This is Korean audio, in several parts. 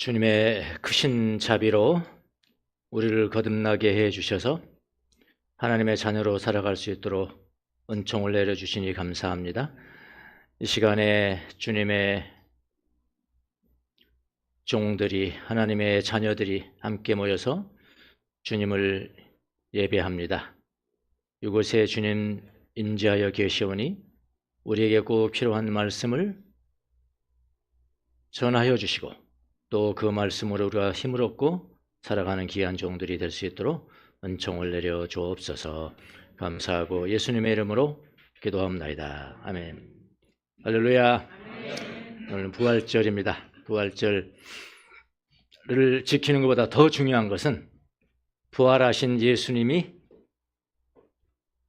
주님의 크신 자비로 우리를 거듭나게 해 주셔서 하나님의 자녀로 살아갈 수 있도록 은총을 내려주시니 감사합니다. 이 시간에 주님의 종들이, 하나님의 자녀들이 함께 모여서 주님을 예배합니다. 이곳에 주님 임재하여 계시오니 우리에게 꼭 필요한 말씀을 전하여 주시고 또 그 말씀으로 우리가 힘을 얻고 살아가는 귀한 종들이 될 수 있도록 은총을 내려 주옵소서. 감사하고 예수님의 이름으로 기도합나이다. 아멘. 할렐루야. 오늘 부활절입니다. 부활절을 지키는 것보다 더 중요한 것은 부활하신 예수님이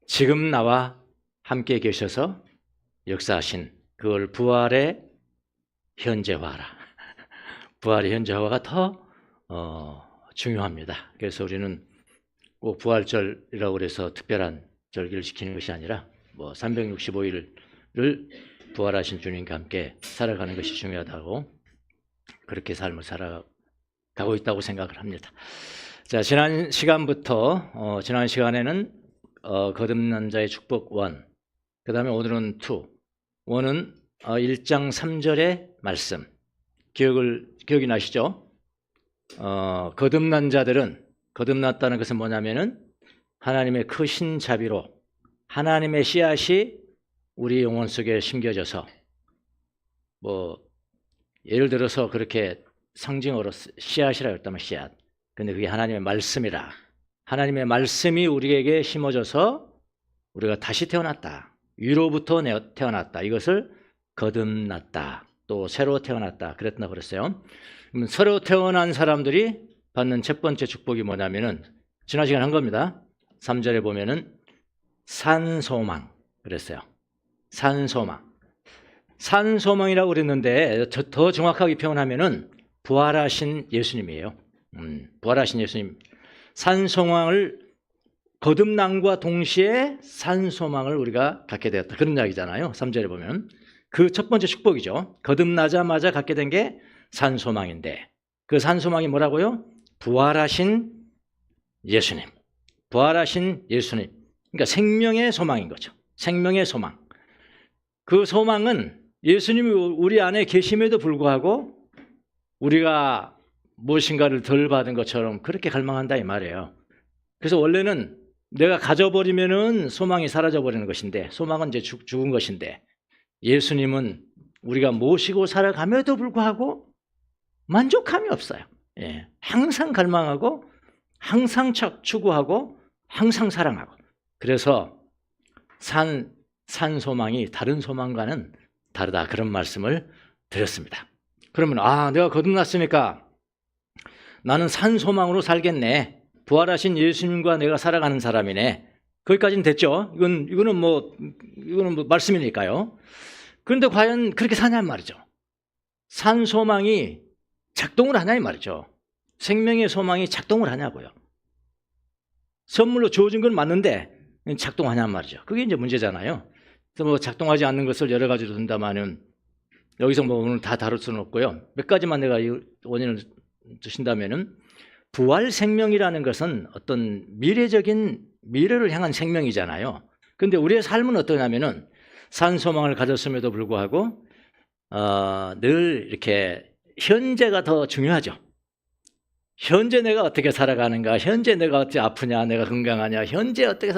지금 나와 함께 계셔서 역사하신 그걸 부활의 현재화라. 부활의 현재화가 더 중요합니다. 그래서 우리는 꼭 부활절이라고 해서 특별한 절기를 지키는 것이 아니라 365일을 부활하신 주님과 함께 살아가는 것이 중요하다고, 그렇게 삶을 살아가고 있다고 생각을 합니다. 자, 지난 시간부터 지난 시간에는 거듭난 자의 축복 1, 그 다음에 오늘은 2. 1은 1장 3절의 말씀, 기억이 나시죠? 거듭난 자들은, 거듭났다는 것은 뭐냐면은 하나님의 크신 자비로 하나님의 씨앗이 우리 영혼 속에 심겨져서, 예를 들어서 그렇게 상징어로 씨앗이라고 했다면 씨앗, 근데 그게 하나님의 말씀이라, 하나님의 말씀이 우리에게 심어져서 우리가 다시 태어났다, 위로부터 태어났다, 이것을 거듭났다, 또 새로 태어났다 그랬다고 그랬어요. 그러면 새로 태어난 사람들이 받는 첫 번째 축복이 뭐냐면은 지난 시간에 한 겁니다. 3절에 보면은 산소망 그랬어요. 산소망이라고 그랬는데 더 정확하게 표현하면은 부활하신 예수님이에요. 부활하신 예수님. 산소망을, 거듭남과 동시에 산소망을 우리가 갖게 되었다, 그런 이야기잖아요. 3절에 보면 그 첫 번째 축복이죠. 거듭나자마자 갖게 된 게 산소망인데, 그 산소망이 뭐라고요? 부활하신 예수님. 부활하신 예수님. 그러니까 생명의 소망인 거죠. 생명의 소망. 그 소망은 예수님이 우리 안에 계심에도 불구하고 우리가 무엇인가를 덜 받은 것처럼 그렇게 갈망한다 이 말이에요. 그래서 원래는 내가 가져버리면은 소망이 사라져버리는 것인데, 소망은 이제 죽은 것인데, 예수님은 우리가 모시고 살아감에도 불구하고 만족함이 없어요. 항상 갈망하고, 항상 추구하고, 항상 사랑하고. 그래서 산소망이 다른 소망과는 다르다, 그런 말씀을 드렸습니다. 그러면 내가 거듭났으니까 나는 산소망으로 살겠네, 부활하신 예수님과 내가 살아가는 사람이네, 거기까지는 됐죠. 이거는 말씀이니까요. 그런데 과연 그렇게 사냐 말이죠. 산소망이 작동을 하냐 이 말이죠. 생명의 소망이 작동을 하냐고요. 선물로 주어진 건 맞는데 작동하냐 말이죠. 그게 이제 문제잖아요. 그래서 작동하지 않는 것을 여러 가지로 든다면은 여기서 오늘 다 다룰 수는 없고요. 몇 가지만 내가 이 원인을 드신다면은, 부활 생명이라는 것은 어떤 미래를 향한 생명이잖아요. 근데 우리의 삶은 어떠냐면은 산소망을 가졌음에도 불구하고 늘 이렇게 현재가 더 중요하죠. 현재 내가 어떻게 살아가는가, 현재 내가 어떻게 아프냐, 내가 건강하냐, 현재 어떻게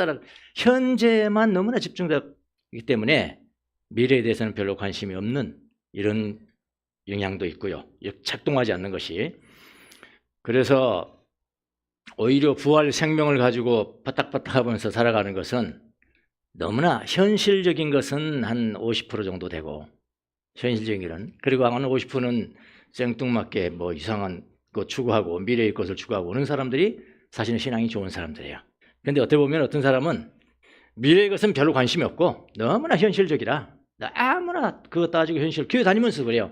현재만 너무나 집중되기 때문에 미래에 대해서는 별로 관심이 없는 이런 영향도 있고요. 작동하지 않는 것이. 그래서 오히려 부활 생명을 가지고 바닥바닥 하면서 살아가는 것은 너무나 현실적인 것은 한 50% 정도 되고, 현실적인 일은, 그리고 한 50%는 생뚱맞게 이상한 것 추구하고 미래의 것을 추구하고 오는 사람들이 사실은 신앙이 좋은 사람들이에요. 그런데 어떻게 보면 어떤 사람은 미래의 것은 별로 관심이 없고 너무나 현실적이라 아무나 그거 따지고 교회 다니면서 그래요.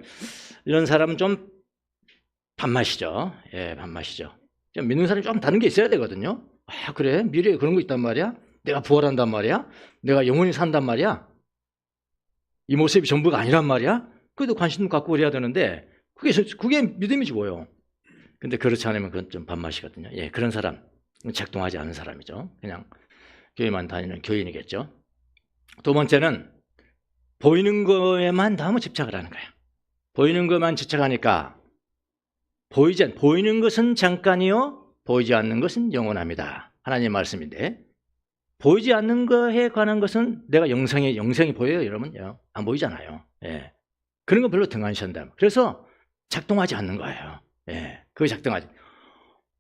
이런 사람은 좀 밥맛이죠. 밥맛이죠. 좀 믿는 사람이 좀 다른 게 있어야 되거든요. 그래? 미래에 그런 거 있단 말이야? 내가 부활한단 말이야? 내가 영원히 산단 말이야? 이 모습이 전부가 아니란 말이야? 그래도 관심 갖고 그래야 되는데 그게 믿음이지 뭐요. 근데 그렇지 않으면 그건 좀 밥맛이거든요. 예, 그런 사람, 작동하지 않은 사람이죠. 그냥 교회만 다니는 교인이겠죠. 두 번째는 보이는 거에만 너무 집착을 하는 거예요. 보이는 것만 집착하니까 보이는 것은 잠깐이요, 보이지 않는 것은 영원합니다. 하나님 말씀인데, 보이지 않는 거에 관한 것은 내가 영생이 보여요, 여러분요? 안 보이잖아요. 예. 그런 거 별로 등한시한다. 그래서 작동하지 않는 거예요. 예. 그거 작동하지.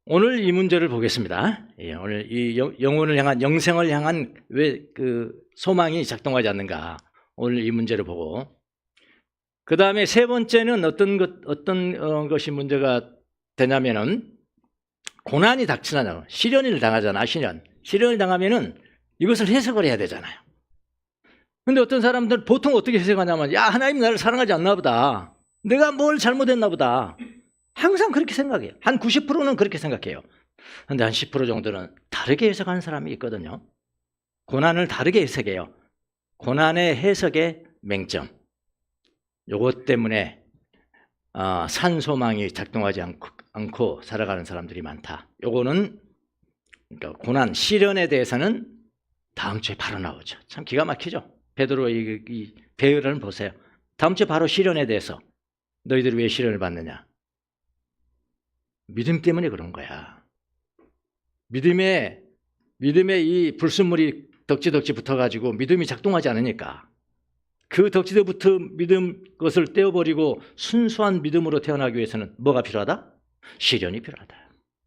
오늘 이 문제를 보겠습니다. 예. 오늘 이 영혼을 향한, 영생을 향한 왜 그 소망이 작동하지 않는가. 오늘 이 문제를 보고, 그 다음에 세 번째는 어떤 것이 문제가 되냐면은, 고난이 닥치잖아요. 시련을 당하잖아, 시련을 당하면은 이것을 해석을 해야 되잖아요. 근데 어떤 사람들은 보통 어떻게 해석하냐면, 야, 하나님 나를 사랑하지 않나 보다. 내가 뭘 잘못했나 보다. 항상 그렇게 생각해요. 한 90%는 그렇게 생각해요. 근데 한 10% 정도는 다르게 해석하는 사람이 있거든요. 고난을 다르게 해석해요. 고난의 해석의 맹점. 요것 때문에 산소망이 작동하지 않고 살아가는 사람들이 많다. 요거는 그러니까 고난, 시련에 대해서는 다음 주에 바로 나오죠. 참 기가 막히죠. 베드로 이 배열을 보세요. 다음 주에 바로 시련에 대해서, 너희들이 왜 시련을 받느냐? 믿음 때문에 그런 거야. 믿음에 이 불순물이 덕지덕지 붙어가지고 믿음이 작동하지 않으니까, 그 덕지덕부터 믿음 것을 떼어버리고 순수한 믿음으로 태어나기 위해서는 뭐가 필요하다? 시련이 필요하다.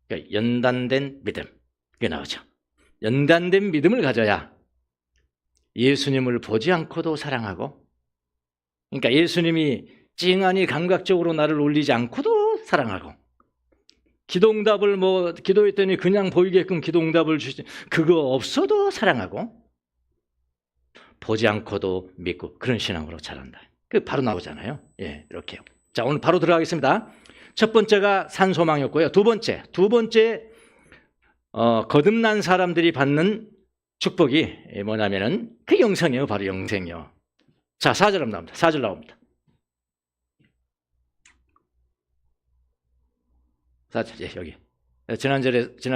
그러니까 연단된 믿음, 그게 나오죠. 연단된 믿음을 가져야 예수님을 보지 않고도 사랑하고, 그러니까 예수님이 찡하니 감각적으로 나를 울리지 않고도 사랑하고, 기도응답을 기도했더니 그냥 보이게끔 기도응답을 주시, 그거 없어도 사랑하고, 보지 않고도 믿고, 그런 신앙으로 자란다. 그 바로 나오잖아요. 예, 이렇게요. 자, 오늘 바로 들어가겠습니다. 첫 번째가 산소망이었고요. 두 번째 거듭난 사람들이 받는 축복이 뭐냐면은 그 영생이에요. 바로 영생이요. 자, 4절 나옵니다. 4절 나옵니다. 4절, 예, 여기. 지난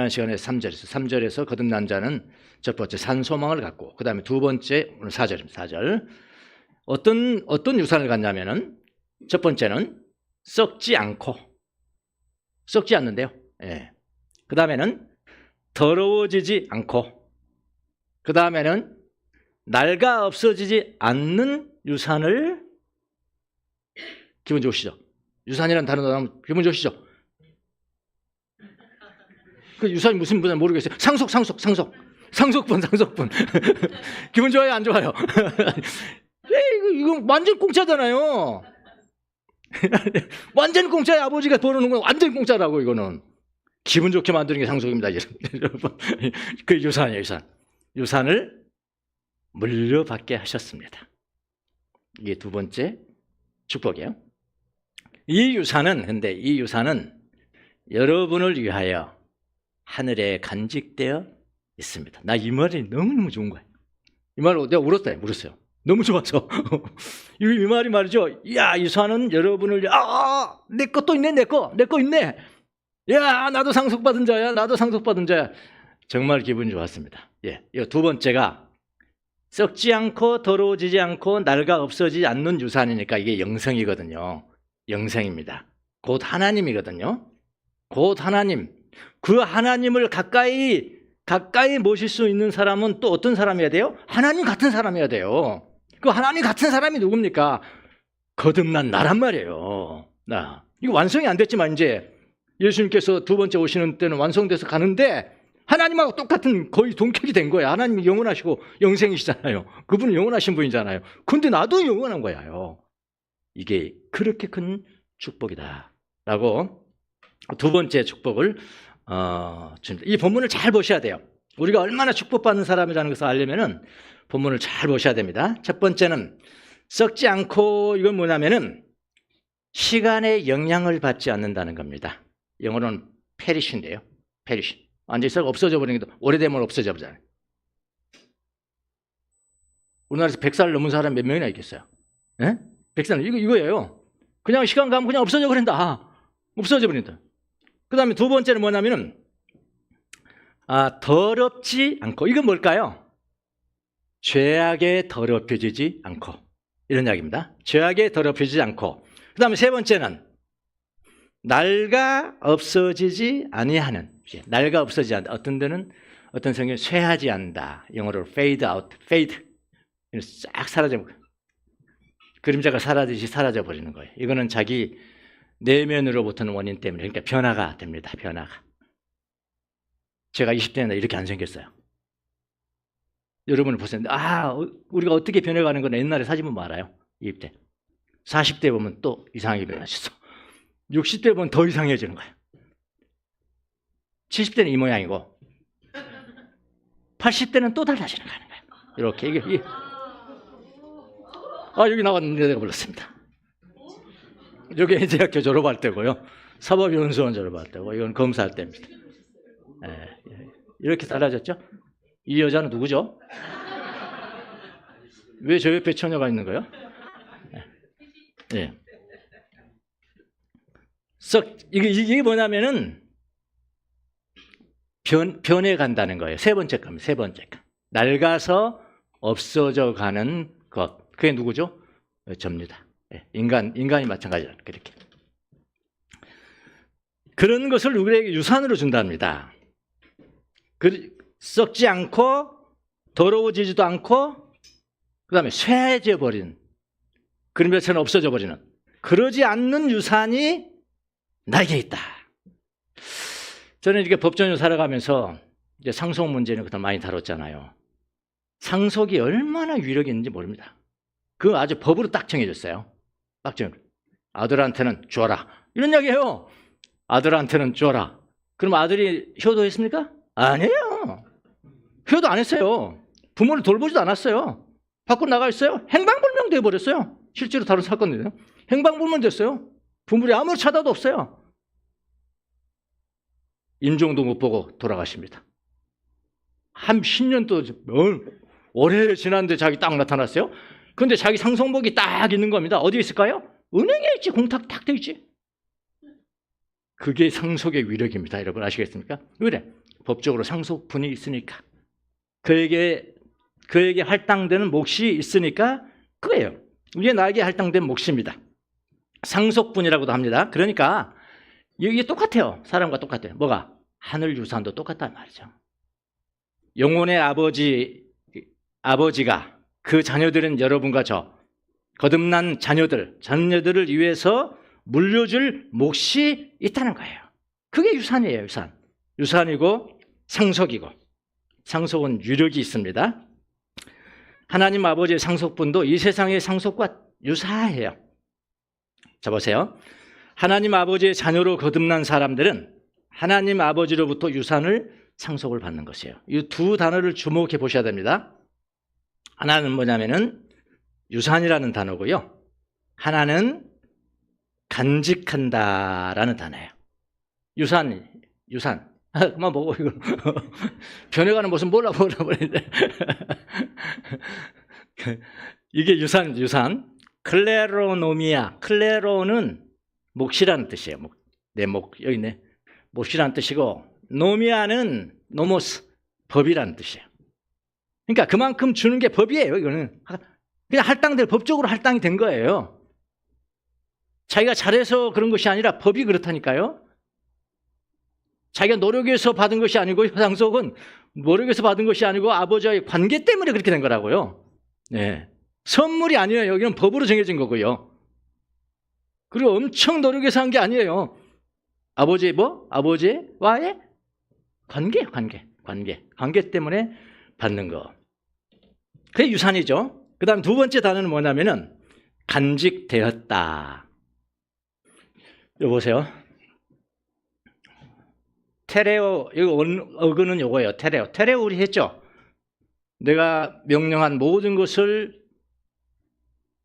시간에 3절에서 거듭난 자는 첫 번째 산소망을 갖고, 그 다음에 두 번째 오늘 4절입니다. 4절. 어떤 유산을 갖냐면은, 첫 번째는 썩지 않는데요. 예. 그 다음에는 더러워지지 않고, 그 다음에는 낡아 없어지지 않는 유산을, 기분 좋으시죠? 유산이라는 단어 나오면 기분 좋으시죠? 그 유산이 무슨 분인지 모르겠어요. 상속분. 기분 좋아요, 안 좋아요? 이거 완전 공짜잖아요. 완전 공짜에 아버지가 벌어놓은 건 완전 공짜라고. 이거는 기분 좋게 만드는 게 상속입니다. 여러분, 그 유산이에요. 유산을 물려받게 하셨습니다. 이게 두 번째 축복이에요. 이 유산은 여러분을 위하여 하늘에 간직되어 있습니다. 나 이 말이 너무너무 좋은 거예요. 이 말로 내가 울었어요. 너무 좋아서. 이 말이 말이죠. 야, 이 유산은 여러분을, 내 것도 있네, 내 거 있네. 야, 나도 상속받은 자야. 정말 기분이 좋았습니다. 예, 이 두 번째가 썩지 않고 더러워지지 않고 낡아 없어지지 않는 유산이니까 이게 영생이거든요. 영생입니다. 곧 하나님이거든요. 곧 하나님. 그 하나님을 가까이 모실 수 있는 사람은 또 어떤 사람이어야 돼요? 하나님 같은 사람이어야 돼요. 그 하나님 같은 사람이 누굽니까? 거듭난 나란 말이에요. 이거 완성이 안 됐지만 이제 예수님께서 두 번째 오시는 때는 완성돼서 가는데 하나님하고 똑같은 거의 동격이 된 거예요. 하나님이 영원하시고 영생이시잖아요. 그분은 영원하신 분이잖아요. 근데 나도 영원한 거예요. 이게 그렇게 큰 축복이다 라고 두 번째 축복을 이 본문을 잘 보셔야 돼요. 우리가 얼마나 축복받는 사람이라는 것을 알려면은 본문을 잘 보셔야 됩니다. 첫 번째는 썩지 않고, 이건 뭐냐면은 시간의 영향을 받지 않는다는 겁니다. 영어로는 perish인데요. perish. 완전히 썩 없어져 버리는 게 오래되면 없어져 버리잖아요. 우리나라에서 100살 넘은 사람 몇 명이나 있겠어요? 예? 100살, 이거예요. 그냥 시간 가면 그냥 없어져 버린다. 없어져 버린다. 그 다음에 두 번째는 뭐냐면은, 더럽지 않고. 이건 뭘까요? 죄악에 더럽혀지지 않고. 이런 이야기입니다. 죄악에 더럽혀지지 않고. 그 다음에 세 번째는, 낡아 없어지지 아니하는. 낡아 없어지지 않는다. 어떤 데는, 어떤 성경에 쇠하지 않는다. 영어로 fade out, fade. 싹 사라져. 그림자가 사라지듯이 사라져 버리는 거예요. 이거는 자기 내면으로부터는 원인 때문에. 그러니까 변화가 됩니다. 변화가. 제가 20대나 이렇게 안 생겼어요. 여러분을 보세요. 우리가 어떻게 변해가는 건 옛날에 사진 보면 알아요. 20대. 40대 보면 또 이상하게 변하셨어. 60대 보면 더 이상해지는 거예요. 70대는 이 모양이고 80대는 또 달라지는 거예요. 이렇게. 이게. 여기 나왔는데 내가 불렀습니다. 여기 대학교 졸업할 때고요. 사법연수원 졸업할 때고, 이건 검사할 때입니다. 이렇게 달라졌죠? 이 여자는 누구죠? 왜 저 옆에 처녀가 있는 거예요? 예. 이게 뭐냐면은 변해 간다는 거예요. 세 번째 겁니다. 세 번째 거. 낡아서 없어져 가는 것. 그게 누구죠? 접니다. 인간이 마찬가지로 그렇게. 그런 것을 우리에게 유산으로 준답니다. 썩지 않고 더러워지지도 않고 그다음에 쇠해져 버린, 그림자처럼 없어져 버리는, 그러지 않는 유산이 나에게 있다. 저는 이렇게 법전을 살아가면서 이제 상속 문제는 그동안 많이 다뤘잖아요. 상속이 얼마나 위력이 있는지 모릅니다. 그거 아주 법으로 딱 정해졌어요. 딱 정해. 아들한테는 줘라. 이런 이야기예요. 아들한테는 줘라. 그럼 아들이 효도했습니까? 아니에요. 효도 안 했어요. 부모를 돌보지도 않았어요. 밖으로 나가 있어요. 행방불명 돼버렸어요. 실제로 다른 사건이에요. 행방불명 됐어요. 부모를 아무리 찾아도 없어요. 인종도 못 보고 돌아가십니다. 한 10년 또 오래 지났는데 자기 딱 나타났어요. 그런데 자기 상속복이 딱 있는 겁니다. 어디에 있을까요? 은행에 있지. 공탁 딱 돼 있지. 그게 상속의 위력입니다. 여러분 아시겠습니까? 왜? 법적으로 상속분이 있으니까. 그에게 할당되는 몫이 있으니까 그거예요. 이게 나에게 할당된 몫입니다. 상속분이라고도 합니다. 그러니까 이게 똑같아요. 사람과 똑같아요. 뭐가? 하늘 유산도 똑같단 말이죠. 영혼의 아버지가 그 자녀들은 여러분과 저 거듭난 자녀들을 위해서 물려줄 몫이 있다는 거예요. 그게 유산이에요. 유산이고 상속이고. 상속은 유력이 있습니다. 하나님 아버지의 상속분도 이 세상의 상속과 유사해요. 자 보세요. 하나님 아버지의 자녀로 거듭난 사람들은 하나님 아버지로부터 유산을 상속을 받는 것이에요. 이 두 단어를 주목해 보셔야 됩니다. 하나는 뭐냐면은 유산이라는 단어고요. 하나는 간직한다라는 단어예요. 유산. 그만 보고 이거 변해가는 모습 몰라. 이게 유산. 클레로노미아. 클레로는 몫이라는 뜻이에요. 내 목 여기 있네. 몫이라는 뜻이고, 노미아는 노모스, 법이라는 뜻이에요. 그러니까 그만큼 주는 게 법이에요. 이거는 그냥 법적으로 할당이 된 거예요. 자기가 잘해서 그런 것이 아니라 법이 그렇다니까요. 자기가 노력해서 받은 것이 아니고, 상속은 노력해서 받은 것이 아니고 아버지와의 관계 때문에 그렇게 된 거라고요. 네. 선물이 아니에요. 여기는 법으로 정해진 거고요. 그리고 엄청 노력해서 한 게 아니에요. 아버지와의 관계 때문에 받는 거. 그게 유산이죠. 그 다음 두 번째 단어는 뭐냐면은 간직되었다. 여기 보세요. 테레오, 이거 어근은 요거예요. 테레오 우리 했죠? 내가 명령한 모든 것을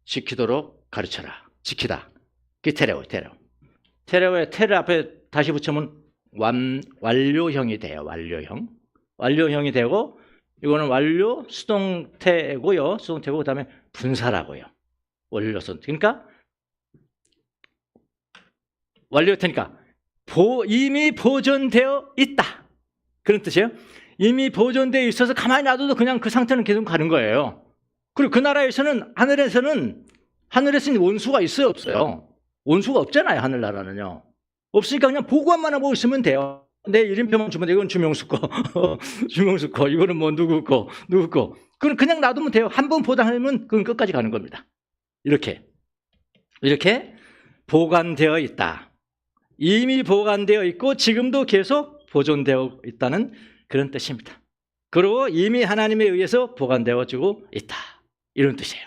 지키도록 가르쳐라. 지키다. 그게 테레오. 테레오의 테레 앞에 다시 붙이면 완료형이 돼요. 완료형이 되고, 이거는 완료 수동태고요. 수동태고, 그 다음에 분사라고요. 원료선. 그러니까 완료할 테니까 이미 보존되어 있다. 그런 뜻이에요. 이미 보존되어 있어서 가만히 놔둬도 그냥 그 상태는 계속 가는 거예요. 그리고 그 나라에서는 하늘에서는 원수가 있어요, 없어요? 원수가 없잖아요, 하늘나라는요. 없으니까 그냥 보고만 하고 있으면 돼요. 내 이름표만 주면 돼요. 이건 주명수 거, 주명수 거, 이거는 뭐 누구 거. 그건 그냥 놔두면 돼요. 한 번 보장하면 그건 끝까지 가는 겁니다. 이렇게 보관되어 있다. 이미 보관되어 있고 지금도 계속 보존되어 있다는 그런 뜻입니다. 그리고 이미 하나님에 의해서 보관되어지고 있다. 이런 뜻이에요.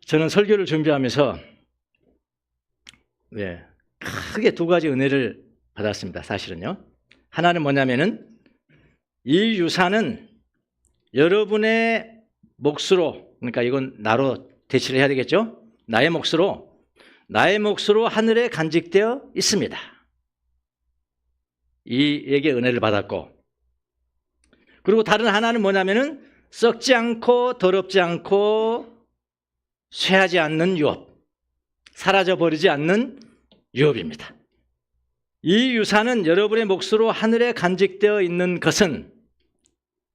저는 설교를 준비하면서 크게 두 가지 은혜를 받았습니다. 사실은요. 하나는 뭐냐면은 이 유산은 여러분의 몫으로, 그러니까 이건 나로 대치를 해야 되겠죠. 나의 몫으로 하늘에 간직되어 있습니다. 이 얘기에 은혜를 받았고, 그리고 다른 하나는 뭐냐면은 썩지 않고 더럽지 않고 쇠하지 않는 유업, 사라져버리지 않는 유업입니다. 이 유산은 여러분의 몫으로 하늘에 간직되어 있는 것은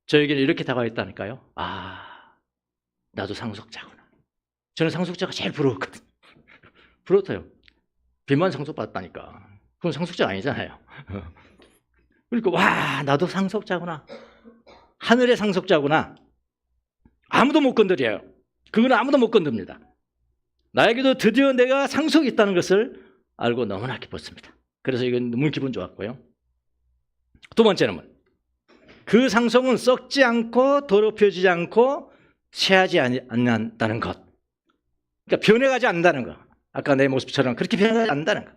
저에게는 이렇게 다가왔다니까요. 나도 상속자구나. 저는 상속자가 제일 부러웠거든요. 부러워요. 빚만 상속받았다니까. 그건 상속자가 아니잖아요. 그러니까 나도 상속자구나. 하늘의 상속자구나. 아무도 못 건드려요. 그건 아무도 못 건듭니다. 나에게도 드디어 내가 상속이 있다는 것을 알고 너무나 기뻤습니다. 그래서 이건 너무 기분 좋았고요. 두 번째는 그 상속은 썩지 않고 더럽혀지지 않고 쇠하지 않는다는 것. 그러니까 변해가지 않는다는 것. 아까 내 모습처럼 그렇게 변해가지 않는다는 것.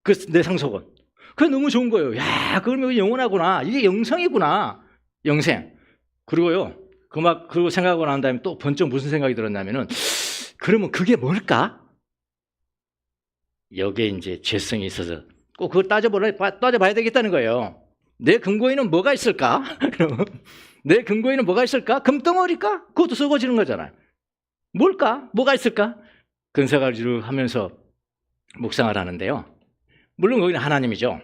그 내 상속은. 그게 너무 좋은 거예요. 그러면 영원하구나. 이게 영생이구나. 영생. 그리고요. 그리고 생각하고 난 다음에 또 번쩍 무슨 생각이 들었냐면은, 그러면 그게 뭘까? 여기에 이제 죄성이 있어서 꼭 그걸 따져봐야 되겠다는 거예요. 내 근거에는 뭐가 있을까? 내 근거에는 뭐가 있을까? 금덩어리일까? 그것도 썩어지는 거잖아요. 뭘까? 뭐가 있을까? 그런 생각을 하면서 묵상을 하는데요. 물론 거기는 하나님이죠.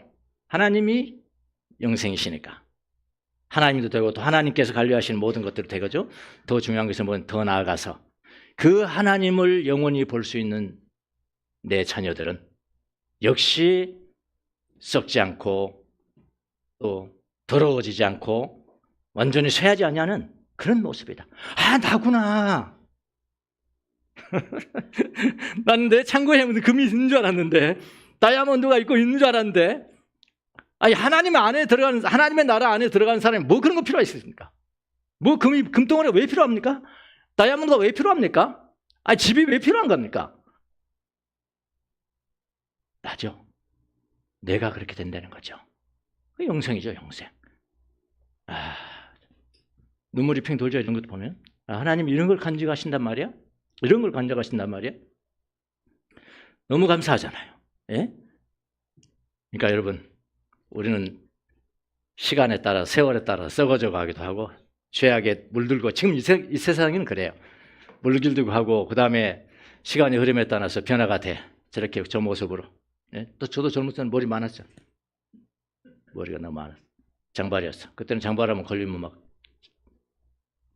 하나님이 영생이시니까. 하나님도 되고 또 하나님께서 관리하시는 모든 것들도 되거죠. 더 중요한 것은 더 나아가서 그 하나님을 영원히 볼 수 있는 내 자녀들은 역시 썩지 않고 또 더러워지지 않고 완전히 쇠하지 않냐는 그런 모습이다. 나구나. 나는 내 창고에 금이 있는 줄 알았는데, 다이아몬드가 있고 있는 줄 알았는데, 하나님의 나라 안에 들어가는 사람이 뭐 그런 거 필요가 있습니까? 뭐 금덩어리가 왜 필요합니까? 다이아몬드가 왜 필요합니까? 집이 왜 필요한 겁니까? 나죠. 내가 그렇게 된다는 거죠. 그 영생이죠, 영생. 눈물이 핑 돌죠, 이런 것도 보면. 하나님 이런 걸 간직하신단 말이야? 이런 걸 간직하신단 말이야? 너무 감사하잖아요. 예? 그러니까 여러분, 우리는 시간에 따라, 세월에 따라 썩어져 가기도 하고, 죄악에 물들고, 지금 이 세상에는 그래요. 물들고 하고, 그 다음에 시간의 흐름에 따라서 변화가 돼. 저렇게 저 모습으로. 예? 또 저도 젊을 때는 머리 많았죠. 머리가 너무 많았어. 장발이었어. 그때는 장발하면 걸리면 막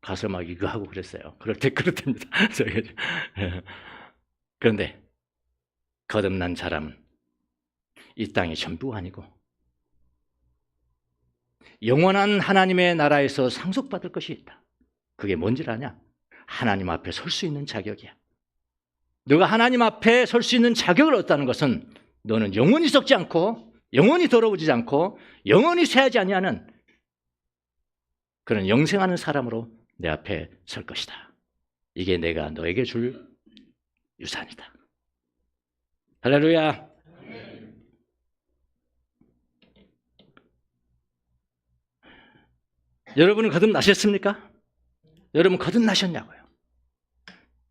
가서 막 이거 하고 그랬어요. 그렇답니다. 그런데 거듭난 사람은 이 땅이 전부가 아니고 영원한 하나님의 나라에서 상속받을 것이 있다. 그게 뭔지 아냐? 하나님 앞에 설 수 있는 자격이야. 너가 하나님 앞에 설 수 있는 자격을 얻다는 것은 너는 영원히 썩지 않고 영원히 더러워지지 않고 영원히 쇠하지 아니하는 그런 영생하는 사람으로 내 앞에 설 것이다. 이게 내가 너에게 줄 유산이다. 할렐루야. 여러분은 거듭나셨습니까? 여러분 거듭나셨냐고요?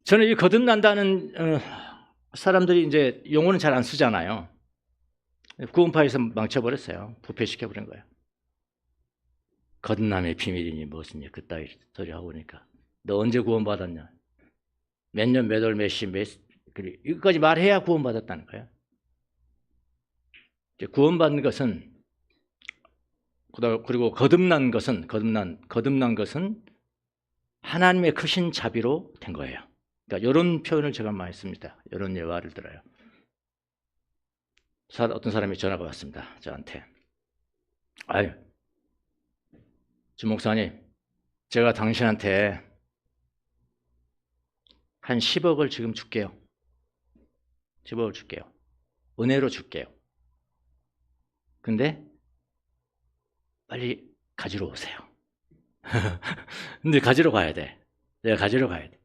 저는 이 거듭난다는 사람들이 이제 용어는 잘 안 쓰잖아요. 구원파에서 망쳐버렸어요. 부패시켜버린 거예요. 거듭남의 비밀이니 무엇이냐 그따위 소리 하고 오니까 너 언제 구원받았냐? 몇 년, 몇 월, 몇 시, 이것까지 말해야 구원받았다는 거예요. 이제 구원받는 것은, 그리고 거듭난 것은 하나님의 크신 자비로 된 거예요. 그러니까 이런 표현을 제가 많이 씁니다. 이런 예화를 들어요. 어떤 사람이 전화가 왔습니다. 저한테. 아유, 주 목사님, 제가 당신한테 한 10억을 지금 줄게요. 10억을 줄게요. 은혜로 줄게요. 근데 빨리 가지러 오세요. 근데 가지러 가야 돼. 내가 가지러 가야 돼.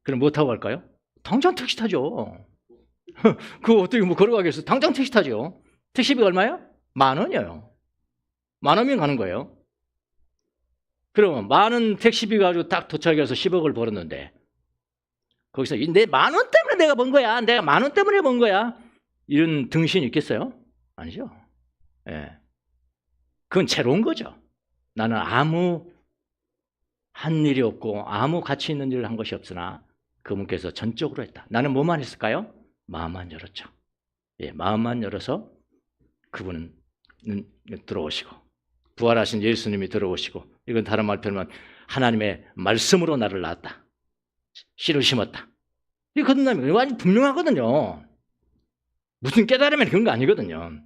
그럼 뭐 타고 갈까요? 당장 택시 타죠. 그거 어떻게 뭐 걸어가겠어? 당장 택시 타죠. 택시비가 얼마예요? 10,000원이에요. 10,000원이면 가는 거예요. 그러면 10,000원 택시비 가지고 딱 도착해서 10억을 벌었는데, 거기서 내 10,000원 때문에 내가 번 거야. 내가 10,000원 때문에 번 거야. 이런 등신이 있겠어요? 아니죠. 예. 그건 채로운 거죠. 나는 아무 한 일이 없고 아무 가치 있는 일을 한 것이 없으나 그분께서 전적으로 했다. 나는 뭐만 했을까요? 마음만 열었죠. 예, 마음만 열어서 그분은 들어오시고, 부활하신 예수님이 들어오시고, 이건 다른 말 표현하면 하나님의 말씀으로 나를 낳았다. 씨를 심었다. 이 거듭남이 완전 분명하거든요. 무슨 깨달으면 그런 거 아니거든요.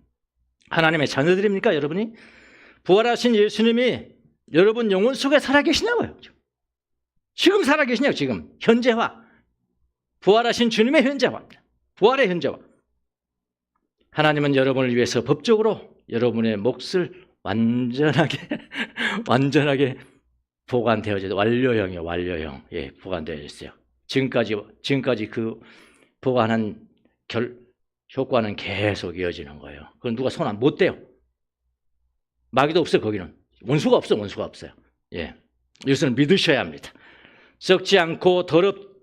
하나님의 자녀들입니까, 여러분이? 부활하신 예수님이 여러분 영혼 속에 살아계시냐고요. 지금 살아계시냐고. 지금 현재화. 부활하신 주님의 현재화입니다. 부활의 현재화. 하나님은 여러분을 위해서 법적으로 여러분의 몫을 완전하게 보관되어져, 완료형이에요. 완료형. 예, 보관되어 있어요. 지금까지 그 보관한 효과는 계속 이어지는 거예요. 그건 누가 손 안 못 대요. 마귀도 없어요. 거기는 원수가 없어요. 예, 이것을 믿으셔야 합니다. 썩지 않고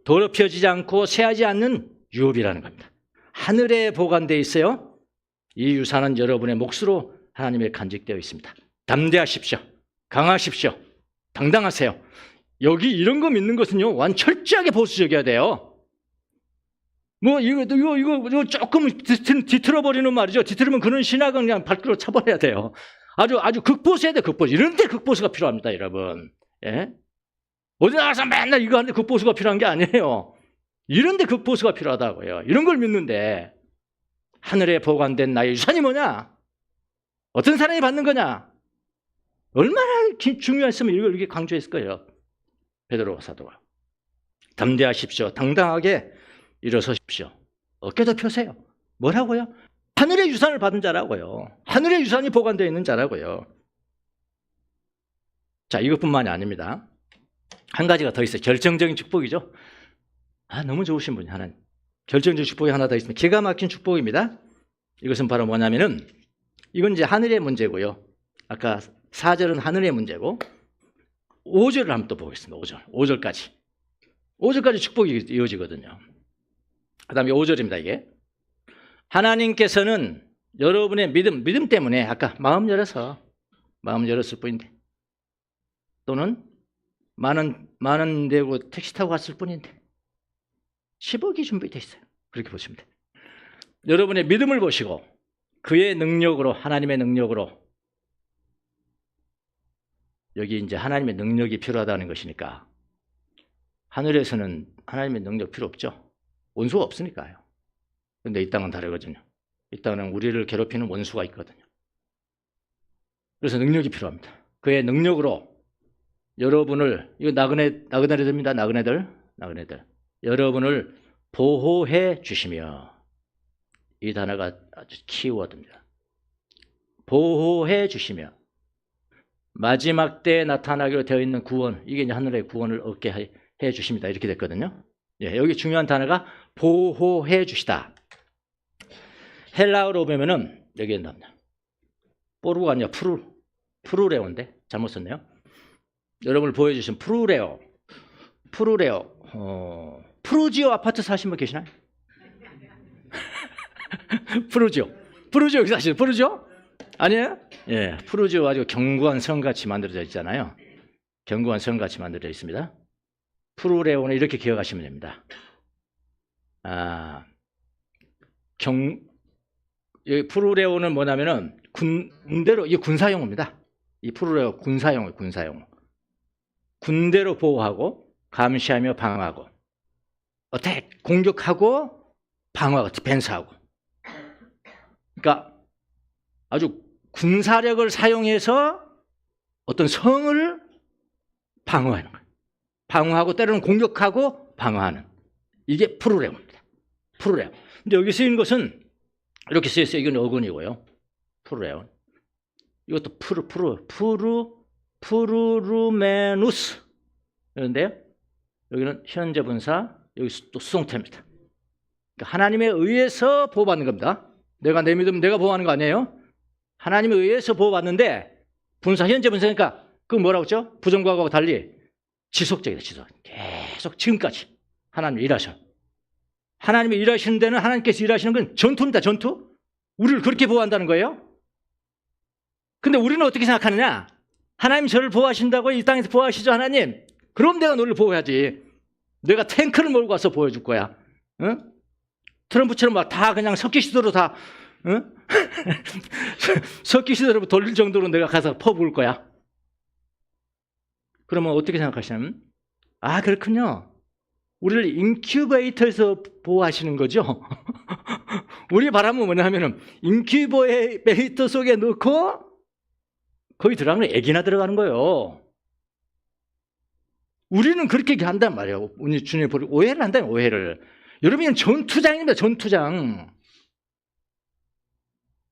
더럽혀지지 않고 쇠하지 않는 유업이라는 겁니다. 하늘에 보관되어 있어요. 이 유산은 여러분의 몫으로 하나님에 간직되어 있습니다. 담대하십시오. 강하십시오. 당당하세요. 여기 이런 거 믿는 것은요, 철저하게 보수적이어야 돼요. 뭐 이거 조금 뒤틀어버리는 말이죠. 뒤틀으면 그런 신학은 그냥 발걸어 쳐버려야 돼요. 아주 극보수해야 돼. 극보수. 이런 데 극보수가 필요합니다, 여러분. 예? 어디 나가서 맨날 이거 하는데 극보수가 필요한 게 아니에요. 이런 데 극보수가 필요하다고요. 이런 걸 믿는데 하늘에 보관된 나의 유산이 뭐냐? 어떤 사람이 받는 거냐? 얼마나 중요했으면 이걸 이렇게 강조했을 거예요. 베드로 사도가. 담대하십시오. 당당하게 일어서십시오. 어깨도 펴세요. 뭐라고요? 하늘의 유산을 받은 자라고요. 하늘의 유산이 보관되어 있는 자라고요. 자, 이것뿐만이 아닙니다. 한 가지가 더 있어요. 결정적인 축복이죠. 너무 좋으신 분이 하나님. 결정적인 축복이 하나 더 있습니다. 기가 막힌 축복입니다. 이것은 바로 뭐냐면은, 이건 이제 하늘의 문제고요. 아까 4절은 하늘의 문제고, 5절을 한번 또 보겠습니다. 5절까지. 5절까지 축복이 이어지거든요. 그 다음에 5절입니다, 이게. 하나님께서는 여러분의 믿음 때문에 아까 마음 열었을 뿐인데, 또는 만원 내고 택시 타고 갔을 뿐인데 10억이 준비되어 있어요. 그렇게 보시면 돼요. 여러분의 믿음을 보시고 그의 능력으로, 하나님의 능력으로, 여기 이제 하나님의 능력이 필요하다는 것이니까 하늘에서는 하나님의 능력 필요 없죠. 원수가 없으니까요. 근데 이 땅은 다르거든요. 이 땅은 우리를 괴롭히는 원수가 있거든요. 그래서 능력이 필요합니다. 그의 능력으로 여러분을, 이거 나그네들입니다. 나그네들. 여러분을 보호해 주시며, 이 단어가 아주 키워드입니다. 보호해 주시며, 마지막 때에 나타나기로 되어 있는 구원, 이게 이제 하늘의 구원을 얻게 해 주십니다. 이렇게 됐거든요. 예, 여기 중요한 단어가 보호해 주시다. 헬라어로 보면은 여기에 나옵니다. 뽀루가 아니라 프루레오인데 잘못 썼네요. 여러분을 보여주신 프루레오. 프루지오 아파트 사신 분 계시나요? 프루지오 여기 사시죠? 프루지오? 아니에요? 예, 프루지오 아주 견고한 성같이 만들어져 있잖아요. 견고한 성같이 만들어져 있습니다. 프루레오는 이렇게 기억하시면 됩니다. 여기 프루레오는 뭐냐면은 군대로, 이 군사용어입니다. 이 프루레오 군사용어, 군사용어. 군대로 보호하고 감시하며 방어하고 어택 공격하고 방어하고 디펜스하고. 그러니까 아주 군사력을 사용해서 어떤 성을 방어하는 거예요. 방어하고 때로는 공격하고 방어하는. 이게 프루레오입니다. 프루레오. 근데 여기 쓰인 것은 이렇게 쓰였어요. 이건 어근이고요. 프루레오. 이것도 프루루메누스. 그런데요. 여기는 현재 분사, 여기 또 수동태입니다. 그러니까 하나님에 의해서 보호받는 겁니다. 내가 내 믿음 내가 보호하는 거 아니에요? 하나님에 의해서 보호받는데 분사 현재 분사니까 그 뭐라고 했죠? 부정과거하고 달리 지속적이다. 지속. 계속 지금까지 하나님이 일하셔. 하나님이 일하시는 데는 하나님께서 일하시는 건 전투입니다. 전투. 우리를 그렇게 보호한다는 거예요. 근데 우리는 어떻게 생각하느냐? 하나님 저를 보호하신다고 이 땅에서 보호하시죠 하나님? 그럼 내가 너를 보호해야지. 내가 탱크를 몰고 가서 보여줄 거야. 응? 트럼프처럼 막 다 그냥 석기시대로 다 응? 석기시대로 돌릴 정도로 내가 가서 퍼부을 거야. 그러면 어떻게 생각하시냐면 그렇군요. 우리를 인큐베이터에서 보호하시는 거죠. 우리 바람은 뭐냐면 인큐베이터 속에 넣고 거기 들어가면 애기나 들어가는 거예요. 우리는 그렇게 한단 말이에요. 우리 주님이 오해를 한다면 오해를. 여러분, 전투장입니다. 전투장.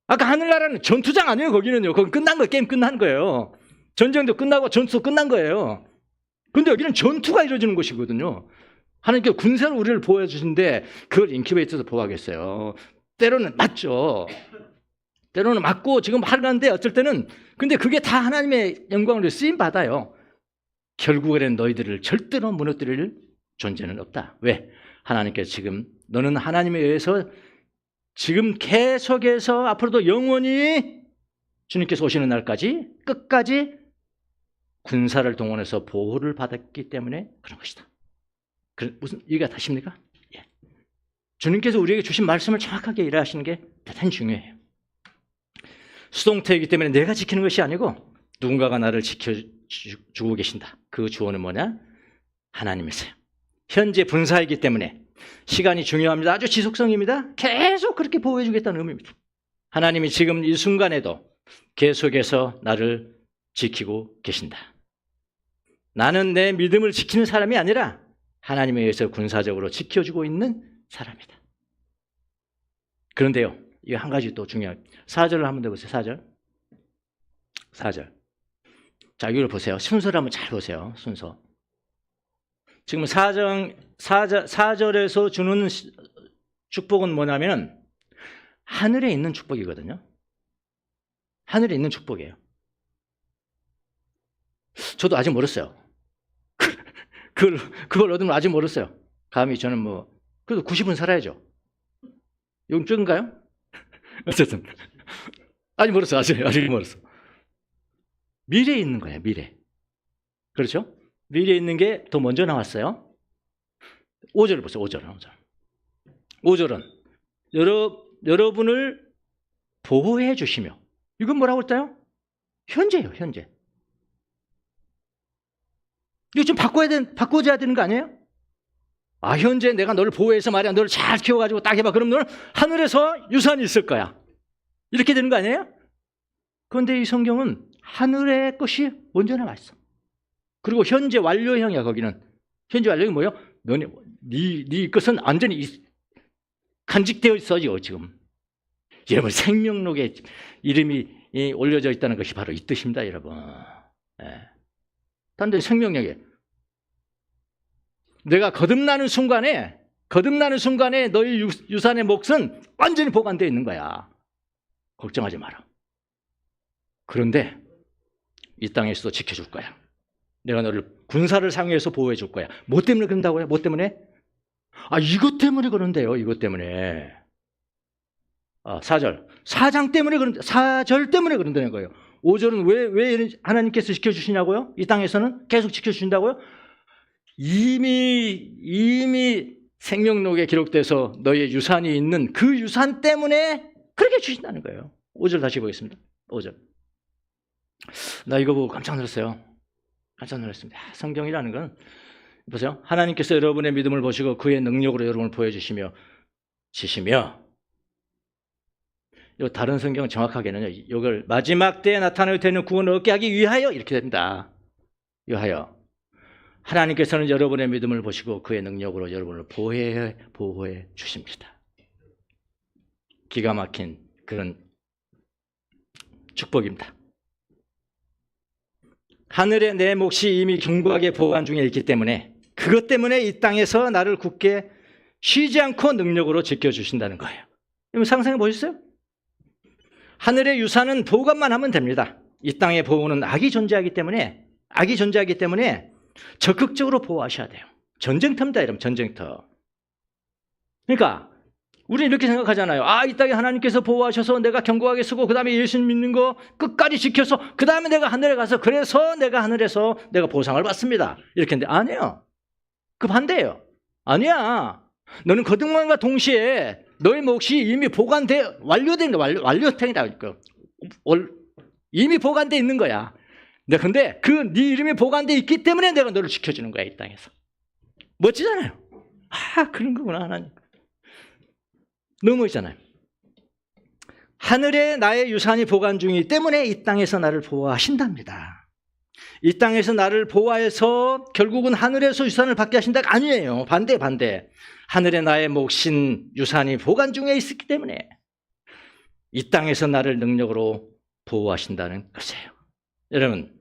아까 하늘나라는 전투장 아니에요. 거기는요. 거기 끝난 거예요. 게임 끝난 거예요. 전쟁도 끝나고 전투도 끝난 거예요. 근데 여기는 전투가 이루어지는 곳이거든요. 하나님께서 군사로 우리를 보호해 주시는데 그걸 인큐베이터에서 보호하겠어요. 때로는 맞죠. 때로는 맞고 지금 하는데 어쩔 때는 근데 그게 다 하나님의 영광으로 쓰임 받아요. 결국에는 너희들을 절대로 무너뜨릴 존재는 없다. 왜? 하나님께서 지금 너는 하나님에 의해서 지금 계속해서 앞으로도 영원히 주님께서 오시는 날까지 끝까지 군사를 동원해서 보호를 받았기 때문에 그런 것이다. 무슨 이해가 되십니까? 예. 주님께서 우리에게 주신 말씀을 정확하게 이해하시는 게 대단히 중요해요. 수동태이기 때문에 내가 지키는 것이 아니고 누군가가 나를 지켜주고 계신다. 그 주어는 뭐냐? 하나님이세요. 현재 분사이기 때문에 시간이 중요합니다. 아주 지속성입니다. 계속 그렇게 보호해 주겠다는 의미입니다. 하나님이 지금 이 순간에도 계속해서 나를 지키고 계신다. 나는 내 믿음을 지키는 사람이 아니라 하나님에 의해서 군사적으로 지켜주고 있는 사람이다. 그런데요, 이거 한 가지 또 중요한 4절을 한번 더 보세요. 4절. 자, 이걸 보세요. 순서를 한번 잘 보세요. 순서. 지금 4절에서 주는 축복은 뭐냐면 하늘에 있는 축복이거든요. 하늘에 있는 축복이에요. 저도 아직 멀었어요. 그걸 얻으면 아직 멀었어요. 감히 저는 그래도 90은 살아야죠. 이건 적은가요? 어쨌든. 아직 멀었어. 아직 멀었어. 미래에 있는 거예요. 미래. 그렇죠? 미래에 있는 게 더 먼저 나왔어요. 5절을 보세요. 5절은 여러분을 보호해 주시며 이건 뭐라고 했어요? 현재예요. 현재. 이거 좀 바꿔줘야 되는 거 아니에요? 현재 내가 너를 보호해서 말이야. 너를 잘 키워가지고 딱 해봐. 그럼 너는 하늘에서 유산이 있을 거야. 이렇게 되는 거 아니에요? 그런데 이 성경은 하늘의 것이 먼저 나와 있어. 그리고 현재 완료형이야. 거기는. 현재 완료형이 뭐예요? 네 것은 완전히 간직되어 있어 지금. 여러분 생명록에 이름이 올려져 있다는 것이 바로 이 뜻입니다. 여러분. 단지 생명력에 내가 거듭나는 순간에 너희 유산의 몫은 완전히 보관되어 있는 거야. 걱정하지 마라. 그런데 이 땅에서도 지켜줄 거야. 내가 너를 군사를 사용해서 보호해 줄 거야. 뭐 때문에 그런다고요? 뭐 때문에? 이것 때문에 그런데요. 이것 때문에. 4절. 4장 때문에 4절 때문에 그런다는 거예요. 5절은 왜 하나님께서 지켜주시냐고요? 이 땅에서는 계속 지켜주신다고요? 이미 생명록에 기록돼서 너의 유산이 있는 그 유산 때문에 그렇게 주신다는 거예요. 5절 다시 보겠습니다. 5절. 나 이거 보고 깜짝 놀랐어요. 깜짝 놀랐습니다. 성경이라는 건 보세요. 하나님께서 여러분의 믿음을 보시고 그의 능력으로 여러분을 보여주시며 이 다른 성경은 정확하게는요, 이걸 마지막 때에 나타날 때는 구원을 얻게 하기 위하여 이렇게 됩니다. 위하여 하나님께서는 여러분의 믿음을 보시고 그의 능력으로 여러분을 보호해 주십니다. 기가 막힌 그런 축복입니다. 하늘에 내 몫이 이미 견고하게 보관 중에 있기 때문에 그것 때문에 이 땅에서 나를 굳게 쉬지 않고 능력으로 지켜주신다는 거예요. 여러분 상상해 보셨어요? 하늘의 유산은 보관만 하면 됩니다. 이 땅의 보호는 악이 존재하기 때문에 적극적으로 보호하셔야 돼요. 전쟁터입니다, 여러분. 전쟁터. 그러니까 우리는 이렇게 생각하잖아요. 이 땅에 하나님께서 보호하셔서 내가 견고하게 쓰고 그 다음에 예수 믿는 거 끝까지 지켜서 그 다음에 내가 하늘에 가서 그래서 내가 하늘에서 내가 보상을 받습니다. 이렇게 했는데 아니에요. 그 반대예요. 아니야. 너는 거듭남과 동시에 너의 몫이 이미 완료된 거야. 완료탱이다. 이미 보관돼 있는 거야. 근데 네 이름이 보관돼 있기 때문에 내가 너를 지켜주는 거야, 이 땅에서. 멋지잖아요. 그런 거구나, 하나님. 너무 멋있잖아요. 하늘에 나의 유산이 보관 중이기 때문에 이 땅에서 나를 보호하신답니다. 이 땅에서 나를 보호해서 결국은 하늘에서 유산을 받게 하신다가 아니에요. 반대. 하늘에 나의 몫인 유산이 보관 중에 있었기 때문에 이 땅에서 나를 능력으로 보호하신다는 것이에요. 여러분,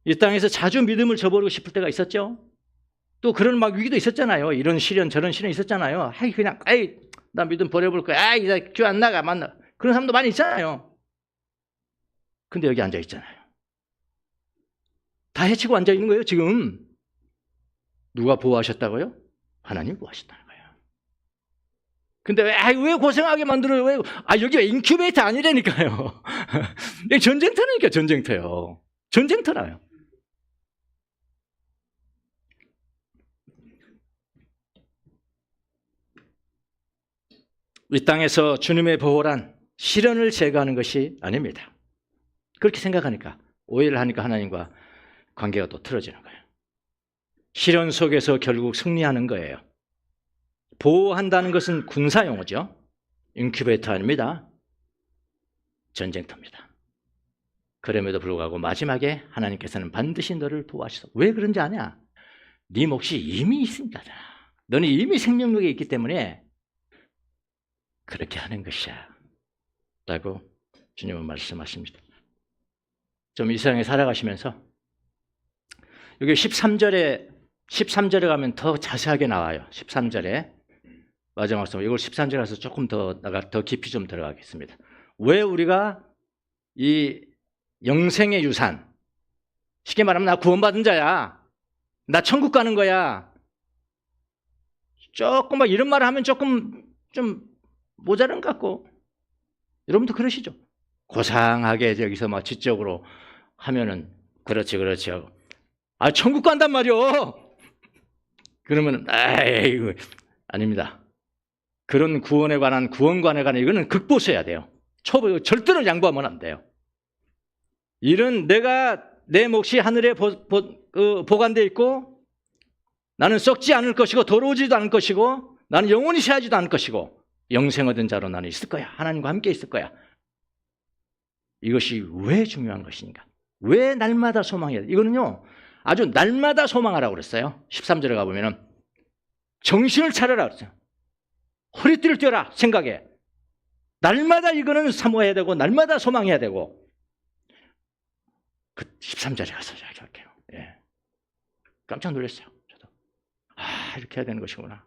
이 땅에서 자주 믿음을 저버리고 싶을 때가 있었죠? 또 그런 위기도 있었잖아요. 이런 시련 저런 시련 있었잖아요. 나 믿음 버려볼 거야. 이제 교회 안 나가. 그런 사람도 많이 있잖아요. 근데 여기 앉아 있잖아요. 다 해치고 앉아 있는 거예요, 지금. 누가 보호하셨다고요? 하나님 보호하셨다는 거예요. 근데 왜 고생하게 만들어요? 여기 인큐베이터 아니라니까요. 전쟁터니까 전쟁터요. 전쟁터라요. 이 땅에서 주님의 보호란 시련을 제거하는 것이 아닙니다. 그렇게 생각하니까 오해를 하니까 하나님과 관계가 또 틀어지는 거예요. 시련 속에서 결국 승리하는 거예요. 보호한다는 것은 군사용어죠. 인큐베이터 아닙니다. 전쟁터입니다. 그럼에도 불구하고 마지막에 하나님께서는 반드시 너를 보호하시소. 왜 그런지 아냐? 네 몫이 이미 있습니다. 너는 이미 생명력에 있기 때문에 그렇게 하는 것이야 라고 주님은 말씀하십니다. 좀 이 세상에 살아가시면서 여기 13절에 가면 더 자세하게 나와요. 13절에 마지막 말씀, 이걸 13절에 가서 조금 더 깊이 좀 들어가겠습니다. 왜 우리가 이 영생의 유산, 쉽게 말하면 나 구원받은 자야, 나 천국 가는 거야, 조금 이런 말을 하면 조금 좀 모자란 것 같고, 여러분도 그러시죠? 고상하게 여기서 지적으로 하면은 그렇지 하고, 천국 간단 말이요. 그러면 아닙니다. 그런 구원에 관한 이거는 극보수해야 돼요. 절대로 양보하면 안 돼요. 이런 내 몫이 하늘에 보관되어 있고 나는 썩지 않을 것이고 더러워지지도 않을 것이고 나는 영원히 쇠하지도 않을 것이고 영생 얻은 자로 나는 있을 거야. 하나님과 함께 있을 거야. 이것이 왜 중요한 것인가? 왜 날마다 소망해야 돼? 이거는요, 아주 날마다 소망하라고 그랬어요. 13절에 가보면은 정신을 차려라 그랬어요. 허리띠를 떼라 생각해. 날마다 이거는 사모해야 되고 날마다 소망해야 되고. 그 13절에 가서 할게요. 예. 깜짝 놀랐어요. 저도. 이렇게 해야 되는 것이구나.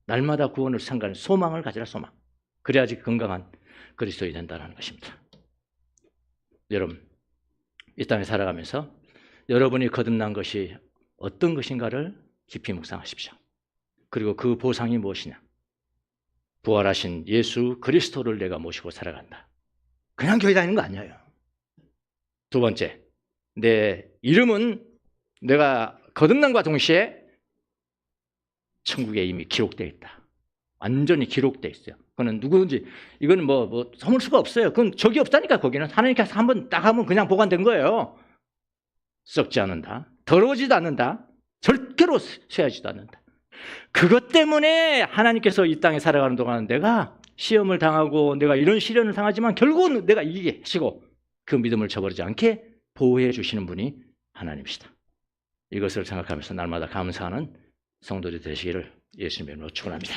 날마다 구원을 상가는 소망을 가지라, 소망. 그래야지 건강한 그리스도인이 된다는 것입니다. 여러분, 이 땅에 살아가면서 여러분이 거듭난 것이 어떤 것인가를 깊이 묵상하십시오. 그리고 그 보상이 무엇이냐? 부활하신 예수 그리스도를 내가 모시고 살아간다. 그냥 교회 다니는 거 아니에요. 두 번째, 내 이름은 내가 거듭남과 동시에 천국에 이미 기록되어 있다. 완전히 기록되어 있어요. 그거는 누구든지 이거는 뭐 허물 수가 없어요. 그건 적이 없다니까. 거기는 하나님께서 한번 딱 하면 그냥 보관된 거예요. 썩지 않는다. 더러워지도 않는다. 절대로 쇠하지도 않는다. 그것 때문에 하나님께서 이 땅에 살아가는 동안 내가 시험을 당하고 내가 이런 시련을 당하지만 결국은 내가 이기게 하시고 그 믿음을 저버리지 않게 보호해 주시는 분이 하나님이시다. 이것을 생각하면서 날마다 감사하는 성도들이 되시기를 예수님의 이름으로 축원합니다.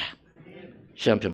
시험편